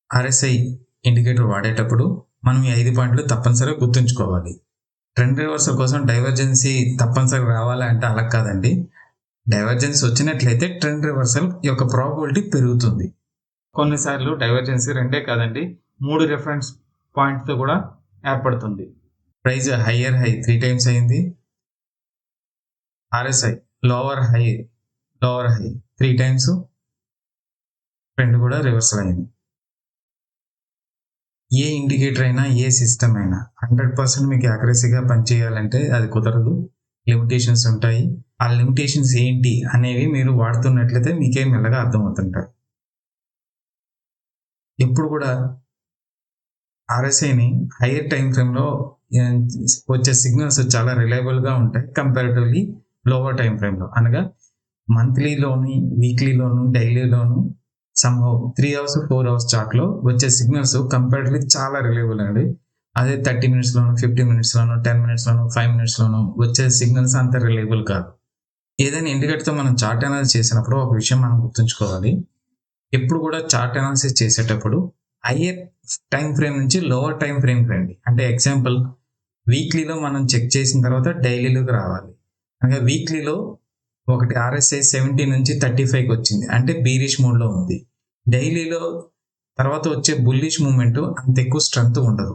RSI indicator వాడేటప్పుడు మనం ఈ 5 పాయింట్లు తప్పనిసరిగా గుర్తుంచుకోవాలి. ట్రెండ్ రివర్సల్ కోసం డైవర్జెన్సీ తప్పనిసరిగా రావాలా అంటే అలా కాదండి. డైవర్జెన్సీ వచ్చినట్లయితే ట్రెండ్ రివర్సల్ యొక్క ప్రాబబిలిటీ పెరుగుతుంది. కొన్నిసార్లు డైవర్జెన్సీ 2 కాదండి 3 రిఫరెన్స్ పాయింట్‌తో కూడా ఏర్పడుతుంది. ప్రైస్ హయ్యర్ హై 3 టైమ్స్ అయింది. RSI lower high 3 times. Trend కూడా రివర్సల్ అయింది. ఏ ఇండికేటర్ అయినా, ఏ సిస్టమ్ అయినా 100% మీకు యాక్యురసీగా పనిచేయాలంటే అది కుదరదు. లిమిటేషన్స్ ఉంటాయి. ఆ లిమిటేషన్స్ ఏంటి అనేవి మీరు వాడుతున్నట్లయితే మీకే మెల్లగా అర్థమవుతుంటాయి. ఎప్పుడు కూడా ఆర్ఎస్ఐని హైయర్ టైం ఫ్రేమ్‌లో వచ్చే సిగ్నల్స్ చాలా రిలయబుల్‌గా ఉంటాయి కంపారిటివ్‌లీ లోవర్ టైం ఫ్రేమ్‌లో. అనగా మంత్లీలోని, వీక్లీలోను, డైలీలోను సమ్‌హౌ 3 అవర్స్, 4 అవర్స్ చార్ట్‌లో వచ్చే సిగ్నల్స్ కంపారిటివ్‌లీ చాలా రిలయబుల్ అండి. అదే 30 మినిట్స్‌లోను, 15 మినిట్స్‌లోను, 10 మినిట్స్‌లోను, 5 మినిట్స్‌లోను వచ్చే సిగ్నల్స్ అంత రిలయబుల్ కాదు. ఏదైనా ఇండికేటర్‌తో మనం చార్ట్ అనాలిసిస్ చేసినప్పుడు ఒక విషయం మనం గుర్తుంచుకోవాలి. ఎప్పుడు కూడా చార్ట్ అనాలిసిస్ చేసేటప్పుడు హైయర్ టైం ఫ్రేమ్ నుంచి లోవర్ టైం ఫ్రేమ్‌కి రండి. అంటే ఎగ్జాంపుల్ వీక్లీలో మనం చెక్ చేసిన తర్వాత డైలీలోకి రావాలి. అనగా వీక్లీలో ఒకటి ఆర్ఎస్ఐ 70 నుంచి 35కి వచ్చింది. అంటే బీరిష్ మోడ్‌లో ఉంది. డైలీలో తర్వాత వచ్చే బుల్లిష్ మూవ్‌మెంట్ అంత ఎక్కువ స్ట్రెంత్ ఉండదు.